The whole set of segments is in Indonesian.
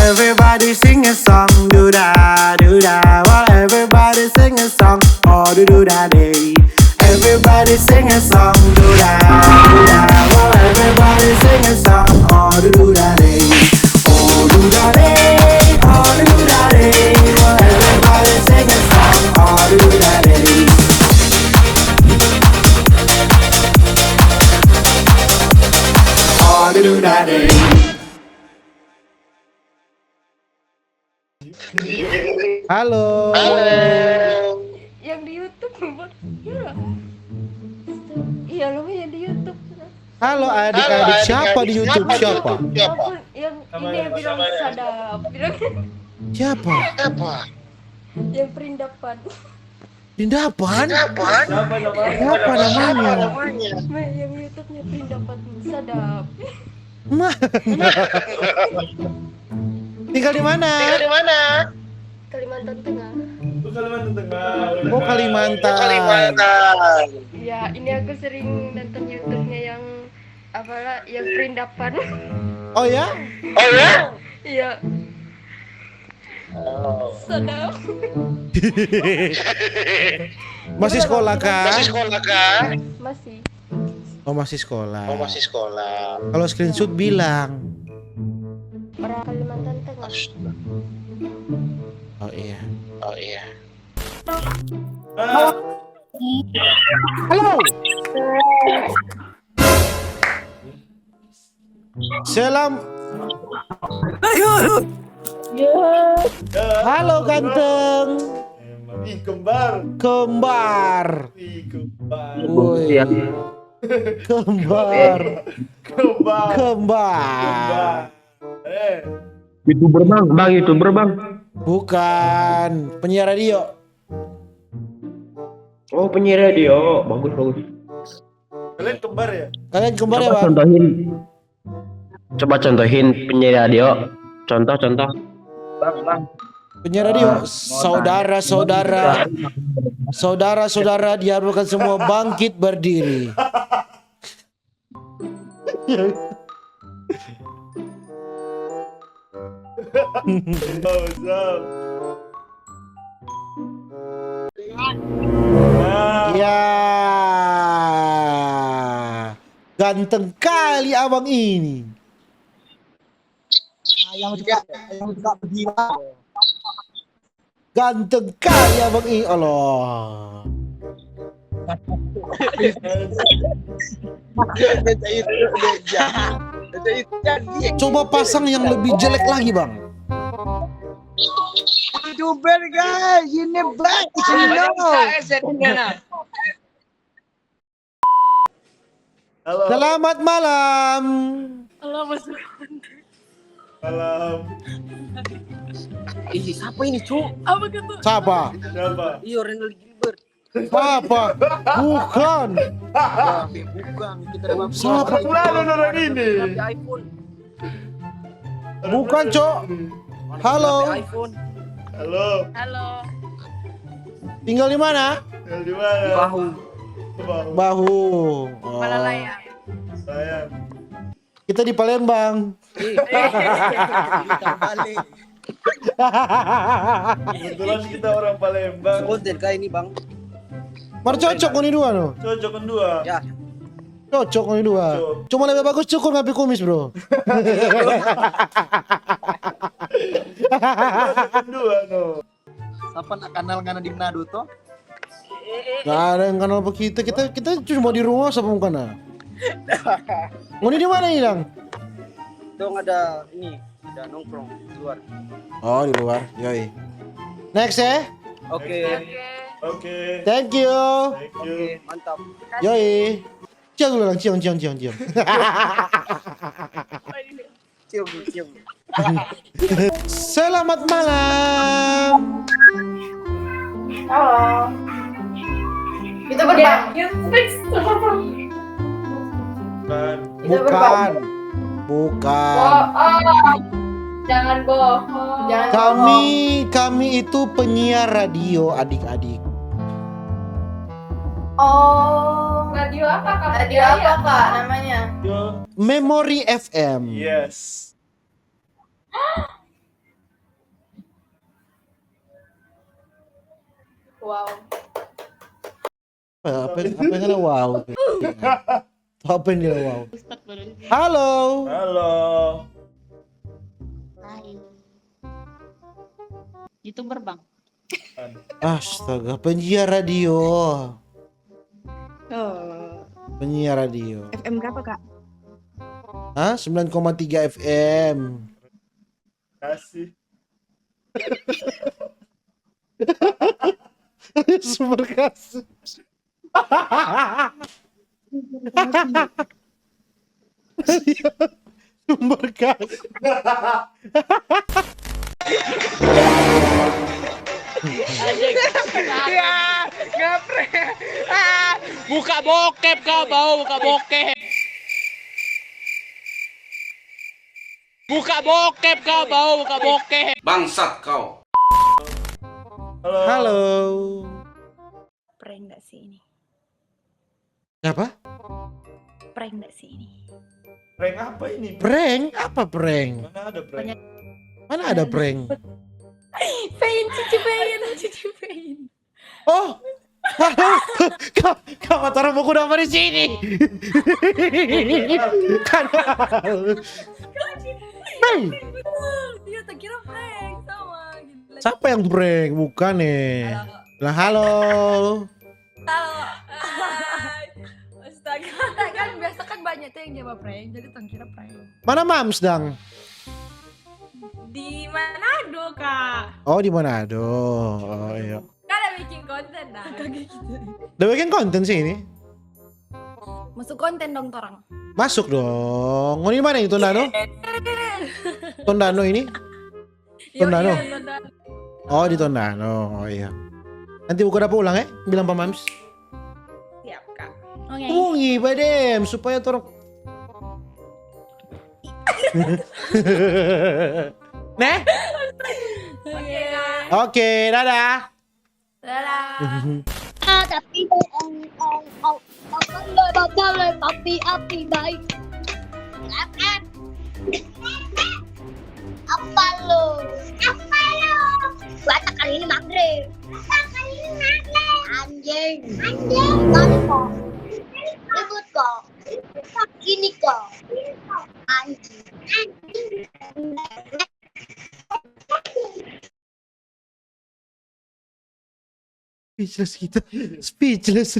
Everybody sing a song, do da, do da. While everybody sing a song, oh do da day. Everybody sing a song, do da, do da. While everybody sing a song, oh do da day. Oh do da day, oh do da day. While everybody sing a song, oh do da day. Oh do da day. Halo. Yang di YouTube ya. Iya lo yang di YouTube. Halo adik-adik, siapa di YouTube? Siapa? Ya ampun, yang ini yang bilang sadap, bilang Siapa? yang perindapan. Dindapan? Siapa namanya? Yang YouTube-nya perindapan sadap. Tinggal di mana? Kalimantan Tengah. Oh, Kalimantan. Ya, ini aku sering nonton YouTube-nya yang apalah yang perindapan. Oh ya? Iya. Sadap. Masih sekolah kah? Masih. Oh, masih sekolah. Kalau screenshot bilang. Orang Kalimantan Tengah. Oh iya. Halo. Salam. Halo ganteng. Kembar. Woi. Kembar. YouTuber bang. Bukan penyiar radio. Oh penyiar radio, bagus. Kalian kembar ya, Coba Bang? contohin penyiar radio. Contoh. Bang. Penyiar radio, saudara diharapkan semua bangkit berdiri. Ya, ganteng kali abang ini. Ganteng kali abang ini, Allah. Coba pasang yang lebih jelek lagi, Bang. YouTuber guys, ini back, Halo. Selamat malam. Halo Mas. Malam. siapa ini cu? Apa kata? Siapa? Iya Renal Gilbert. Siapa? Bukan. Bukan, kita dapat Siapa? Orang ini. iPhone. Bukan, Cok. Halo. iPhone. Halo. Tinggal di mana? Di mana? Bahu. Bahu. Oh. Malalaya. Sayang. Kita di Palembang. Kita balik. Kebetulan kita orang Palembang. Konten kali ini bang. Mar cocok ini dua no. Cocok kedua. Ya. Cocok ini dua. Cocok. Cuma lebih bagus cukur ngapi kumis, Bro. Kedua no. Siapa nak kenal ngana di Manado toh? Gak ada yang kenal apa kita. Kita cuma di rumah sama mukana. Ngoni di mana hilang? Dong ada ini, ada nongkrong di luar. Oh, di luar. Yoi. Next ya. Oke. Oke. Thank you. Thank you. Mantap. Yoi. Cium dulu lang, cium. Cium. Selamat malam. Halo. Kita berbang. Bukan. Jangan bohong. Kami itu penyiar radio, adik-adik. Oh, radio apa kak? Radio apa kak namanya? Memory FM. Yes. Wow. Apa yang salah wow? Apa yang dia wow? Halo. Halo. Hai. YouTuber bang. Astaga, penyiar radio. Oh. Penyiar radio. FM berapa kak? Hah? 9,3 FM. Kasih. Sumber kasih. Sumber kasih. Ya, ngapre. Buka bokep kau, bau buka bokep. Buka bokep kau, bau buka bokep. Bangsat kau. Halo. Halo. Prank gak sih ini? Apa? Prank gak sih ini? Prank apa ini? Prank? Apa prank? Mana ada prank? Mana ada prank? Cici Pain. Oh, kau taruh buku nama di sini. Kan. Hey, Dia tak kira prank sama. Gila. siapa yang prank? Bukan nih. Lah halo. Halo. Astaga, kan biasa kan banyak tuh yang jawab prank, jadi tak kira prank. Mana Mams dang? Di Manado kak. Oh di Manado. Oh iya. Kan ada bikin konten dah. Kayak gitu. Udah bikin konten sih ini. Masuk konten dong torang. Masuk dong. Oh ini mana ini Tondano? Tondano ini? Tondano. Oh di Tondano. Oh iya. Nanti buka dapur ulang ya? Bilang Pak Mams. Siap kak. Oke. Hubungi Pak Dem supaya torong. Neh? Oke kak. Oke, dadah. Dadah. Tapi tapi api baik. Apa lo? Baca kali ini maghrib. Anjing. Kali kok. Ribut kok. Gini kok. Anjing. Speechless kita. Speechless.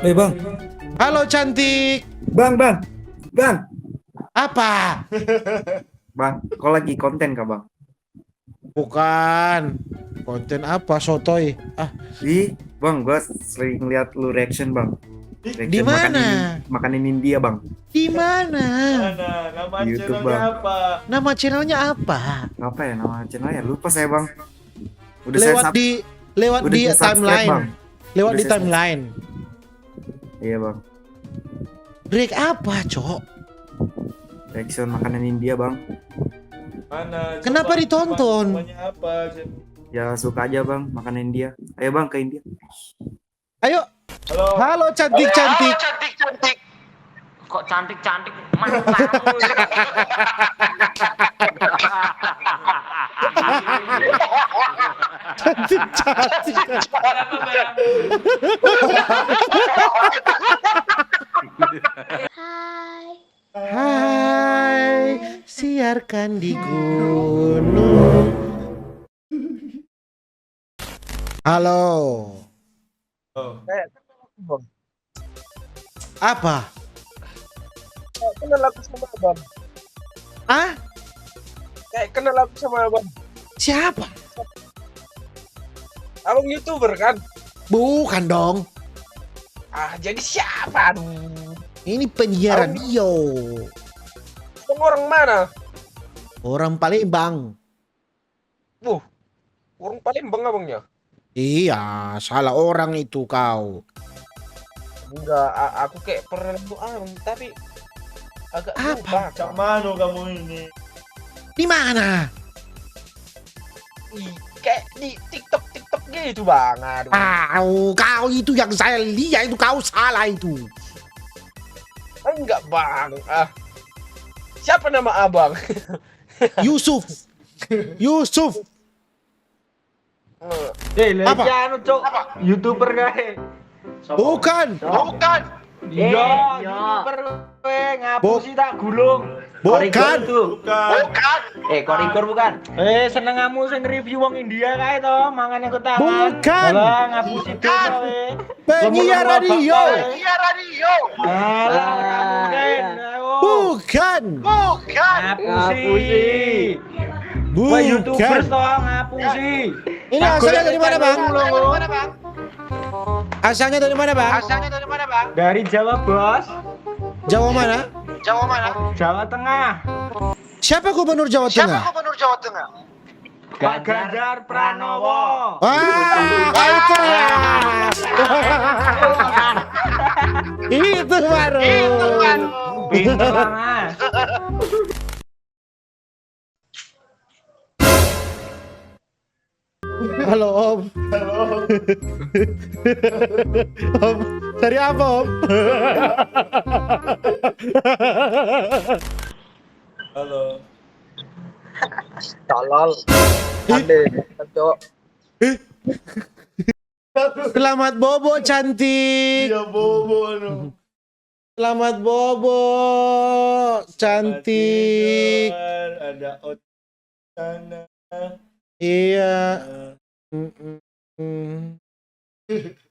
Hei bang. Halo cantik. Bang. Apa? Bang, kau lagi konten kah bang? Bukan. Konten apa? Sotoy. Ah, Ih, bang, gua sering lihat lu reaction bang. Reaction di mana? Makanin India bang. Di mana? Mana? Nama YouTube, channelnya Bang. apa? Nama channelnya apa? Apa ya nama channelnya? Lupa saya bang. Udah Lewat saya di lewat udah di saya subscribe, timeline. Bang. Lewat Udah di saya timeline. Iya bang. Break apa, Cok? Reaction makanan India bang. Mana? Kenapa Coba, ditonton? Namanya apa? Ya suka aja bang makanan India. Ayo bang ke India. Ayo. Halo. Halo cantik-cantik. Kok cantik-cantik? Mantap. Cantik-cantik. Hai. Hai, siarkan di gunung. Halo. Oh. Apa? Kenal aku sama abang. Ah? Kayak kenal aku sama abang. Siapa? Abang YouTuber kan? Bukan dong. Ah, jadi siapa? Aduh. Ini penyiar radio. Abang orang mana? Orang Palembang. Orang Palembang abangnya? Iya, salah orang itu kau. Enggak, aku kayak pernah nonton abang, tapi agak lupa. Cak Mano kamu ini? Di mana? Kayak di TikTok gitu bang. Aduh. Kau itu yang saya lihat itu kau salah itu. Enggak bang. Siapa nama abang? Yusuf. Yusuf. Apa? anu cok, YouTuber kae. Bukan. Iya, YouTuber kowe ngapusi tak gulung. Bukan. Bukan. Korigor bukan. Seneng kamu sing review wong India kae to, mangan aku tangan. Bukan. Alah, ngapusi dosa kowe. Penyiar radio. Alah, mungkin. Bukan. Ngapusi. Wah, YouTuber Bukan. to ngapusi. Ini asalnya dari mana, Bang? Asalnya dari mana, Bang? Dari Jawa, Bos. Jawa mana? Jawa Tengah. Siapa gubernur Jawa Tengah? Pak Ganjar Pranowo. Itu ya. Itu baru. Pinter lah, Mas. Halo Om. Om, cari apa Om? Halo. Tolol. Ade, cok. Selamat bobo cantik. Iya bobo no. Selamat bobo cantik. Ada ot sana. Iya. Eh, Mm, mm, mm.